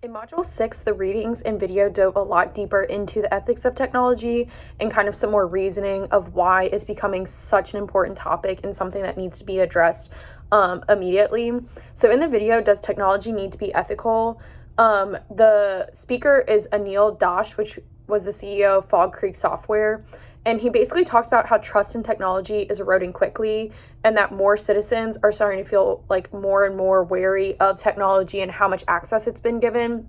In Module 6, the readings and video dove a lot deeper into the ethics of technology and kind of some more reasoning of why it's becoming such an important topic and something that needs to be addressed immediately. So in the video, does technology need to be ethical? The speaker is Anil Dash, which was the CEO of Fog Creek Software. And he basically talks about how trust in technology is eroding quickly and that more citizens are starting to feel like more and more wary of technology and how much access it's been given.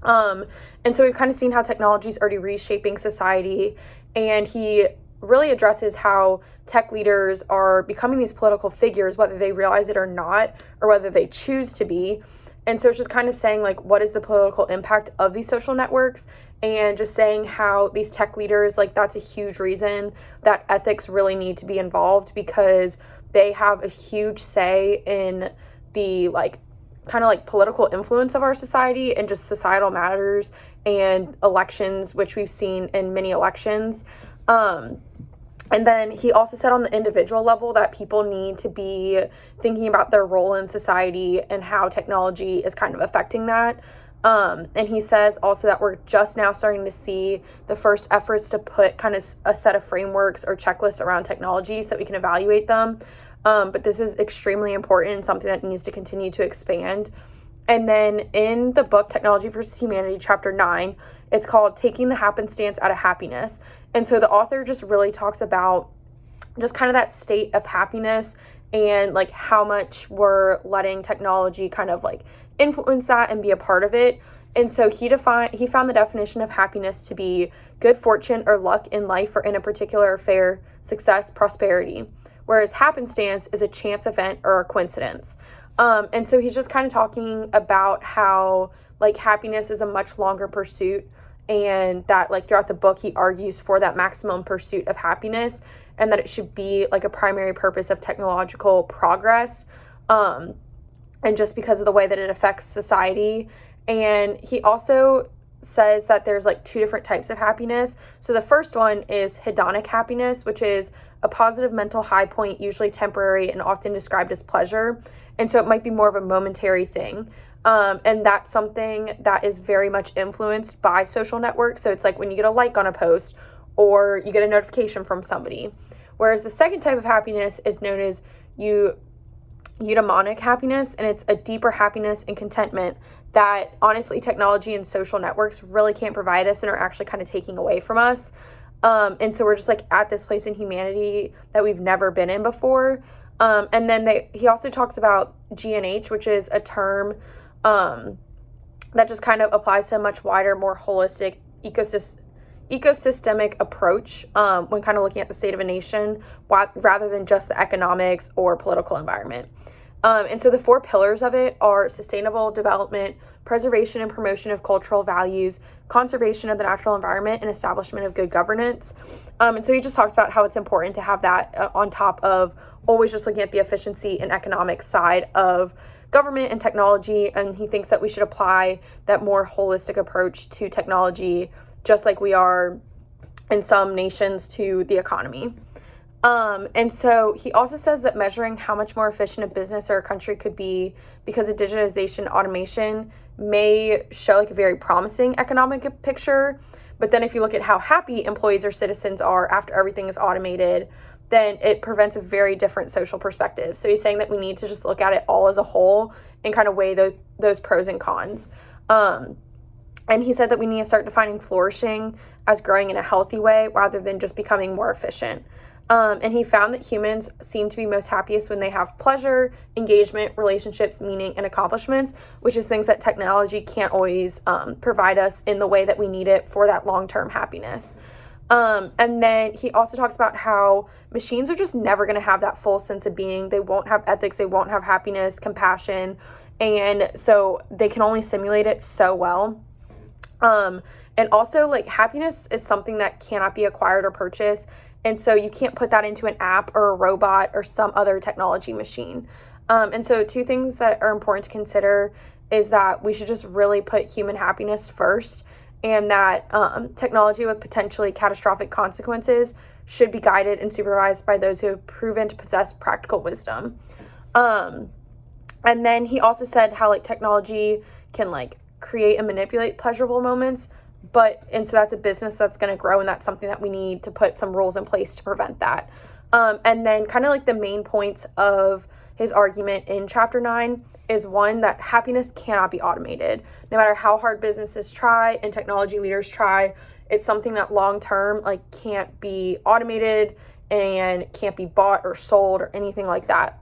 And so we've kind of seen how technology is already reshaping society, and he really addresses how tech leaders are becoming these political figures, whether they realize it or not, or whether they choose to be. And so it's just kind of saying, like, what is the political impact of these social networks, and just saying how these tech leaders, like, that's a huge reason that ethics really need to be involved, because they have a huge say in the, like, kind of like political influence of our society and just societal matters and elections, which we've seen in many elections. And then he also said on the individual level that people need to be thinking about their role in society and how technology is kind of affecting that. And he says also that we're just now starting to see the first efforts to put kind of a set of frameworks or checklists around technology so that we can evaluate them. But this is extremely important and something that needs to continue to expand. And then in the book, Technology versus Humanity, Chapter 9, it's called Taking the Happenstance Out of Happiness. And so the author just really talks about just kind of that state of happiness and like how much we're letting technology kind of like influence that and be a part of it. And so he found the definition of happiness to be good fortune or luck in life or in a particular affair, success, prosperity, whereas happenstance is a chance event or a coincidence. And so he's just kind of talking about how like happiness is a much longer pursuit, and that like throughout the book he argues for that maximum pursuit of happiness and that it should be like a primary purpose of technological progress, and just because of the way that it affects society. And he also says that there's like two different types of happiness. So the first one is hedonic happiness, which is a positive mental high point, usually temporary and often described as pleasure. And so it might be more of a momentary thing. And that's something that is very much influenced by social networks. So it's like when you get a like on a post or you get a notification from somebody. Whereas the second type of happiness is known as eudaimonic happiness, and it's a deeper happiness and contentment that honestly technology and social networks really can't provide us and are actually kind of taking away from us. And so we're just like at this place in humanity that we've never been in before. And then he also talks about GNH, which is a term that just kind of applies to a much wider, more holistic ecosystemic approach when kind of looking at the state of a nation rather than just the economics or political environment. And so the four pillars of it are sustainable development, preservation and promotion of cultural values, conservation of the natural environment, and establishment of good governance. And so he just talks about how it's important to have that on top of always just looking at the efficiency and economic side of government and technology. And he thinks that we should apply that more holistic approach to technology, just like we are in some nations to the economy. And so he also says that measuring how much more efficient a business or a country could be because of digitization, automation may show like a very promising economic picture. But then if you look at how happy employees or citizens are after everything is automated, then it prevents a very different social perspective. So he's saying that we need to just look at it all as a whole and kind of weigh those pros and cons. And he said that we need to start defining flourishing as growing in a healthy way rather than just becoming more efficient. And he found that humans seem to be most happiest when they have pleasure, engagement, relationships, meaning, and accomplishments, which is things that technology can't always provide us in the way that we need it for that long-term happiness. And then he also talks about how machines are just never going to have that full sense of being. They won't have ethics. They won't have happiness, compassion. And so they can only simulate it so well. And also like happiness is something that cannot be acquired or purchased. And so you can't put that into an app or a robot or some other technology machine. And so two things that are important to consider is that we should just really put human happiness first, and that technology with potentially catastrophic consequences should be guided and supervised by those who have proven to possess practical wisdom. And then he also said how like technology can like create and manipulate pleasurable moments, and so that's a business that's going to grow, and that's something that we need to put some rules in place to prevent that. And then kind of like the main points of his argument in chapter 9 is one, that happiness cannot be automated. No matter how hard businesses try and technology leaders try, it's something that long term like can't be automated and can't be bought or sold or anything like that.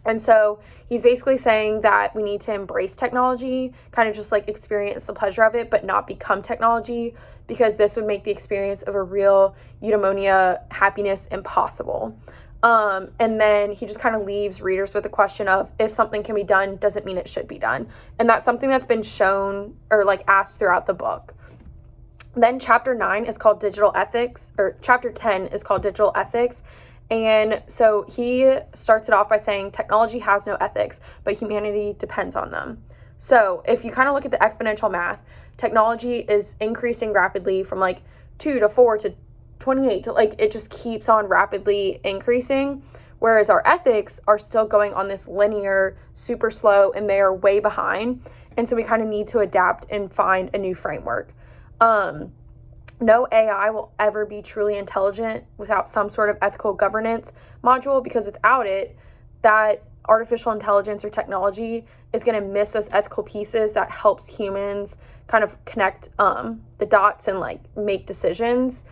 And so he's basically saying that we need to embrace technology, kind of just like experience the pleasure of it, but not become technology, because this would make the experience of a real eudaimonia happiness impossible. And then he just kind of leaves readers with the question of, if something can be done, doesn't mean it should be done. And that's something that's been shown or like asked throughout the book. Then chapter 9 is called Digital Ethics, or chapter 10 is called Digital Ethics. And so he starts it off by saying technology has no ethics, but humanity depends on them. So if you kind of look at the exponential math, technology is increasing rapidly from like 2 to 4 to 28 to like, it just keeps on rapidly increasing. Whereas our ethics are still going on this linear, super slow, and they are way behind. And so we kind of need to adapt and find a new framework. No AI will ever be truly intelligent without some sort of ethical governance module, because without it, that artificial intelligence or technology is going to miss those ethical pieces that helps humans kind of connect the dots and like make decisions.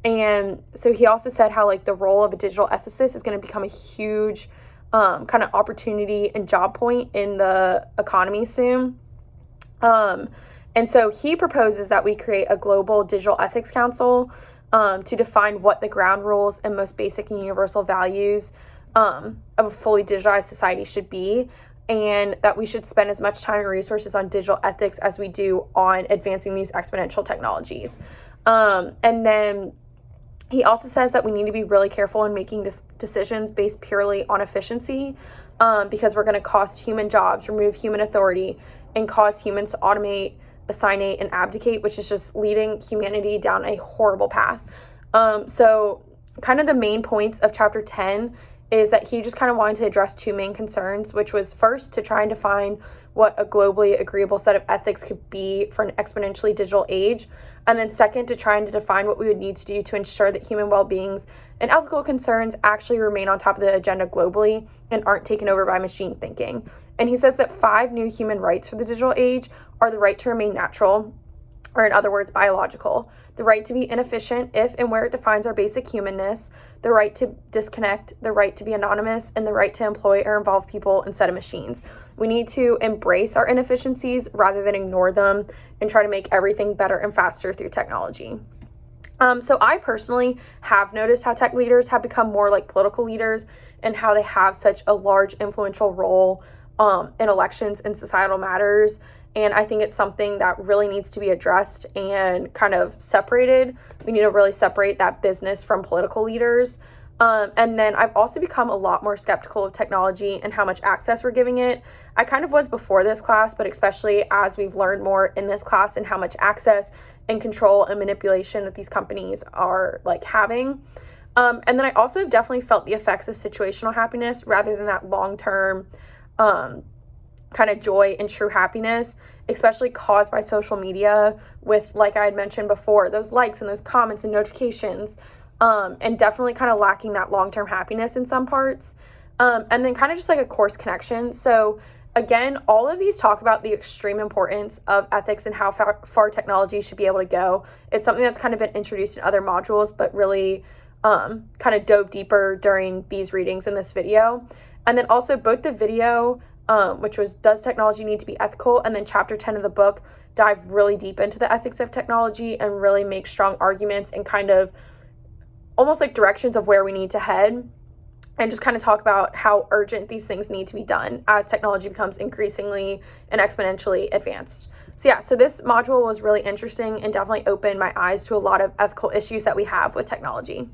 And so he also said how like the role of a digital ethicist is going to become a huge kind of opportunity and job point in the economy soon. And so he proposes that we create a global digital ethics council to define what the ground rules and most basic and universal values of a fully digitalized society should be, and that we should spend as much time and resources on digital ethics as we do on advancing these exponential technologies. And then he also says that we need to be really careful in making decisions based purely on efficiency, because we're going to cost human jobs, remove human authority, and cause humans to automate, assignate, and abdicate, which is just leading humanity down a horrible path. So kind of the main points of chapter 10 is that he just kind of wanted to address two main concerns, which was first to try and define what a globally agreeable set of ethics could be for an exponentially digital age, and then second to try and define what we would need to do to ensure that human well-beings and ethical concerns actually remain on top of the agenda globally and aren't taken over by machine thinking. And he says that 5 new human rights for the digital age are the right to remain natural, or in other words, biological, the right to be inefficient if and where it defines our basic humanness, the right to disconnect, the right to be anonymous, and the right to employ or involve people instead of machines. We need to embrace our inefficiencies rather than ignore them and try to make everything better and faster through technology. So I personally have noticed how tech leaders have become more like political leaders and how they have such a large influential role in elections and societal matters. And I think it's something that really needs to be addressed and kind of separated. We need to really separate that business from political leaders. And then I've also become a lot more skeptical of technology and how much access we're giving it. I kind of was before this class, but especially as we've learned more in this class and how much access and control and manipulation that these companies are like having. And then I also definitely felt the effects of situational happiness rather than that long-term kind of joy and true happiness, especially caused by social media with, like I had mentioned before, those likes and those comments and notifications, and definitely kind of lacking that long-term happiness in some parts. And then kind of just like a course connection. So again, all of these talk about the extreme importance of ethics and how far technology should be able to go. It's something that's kind of been introduced in other modules, but really kind of dove deeper during these readings in this video. And then also both the video, which was Does Technology Need to Be Ethical? And then chapter 10 of the book dive really deep into the ethics of technology and really make strong arguments and kind of almost like directions of where we need to head, and just kind of talk about how urgent these things need to be done as technology becomes increasingly and exponentially advanced. So yeah, so this module was really interesting and definitely opened my eyes to a lot of ethical issues that we have with technology.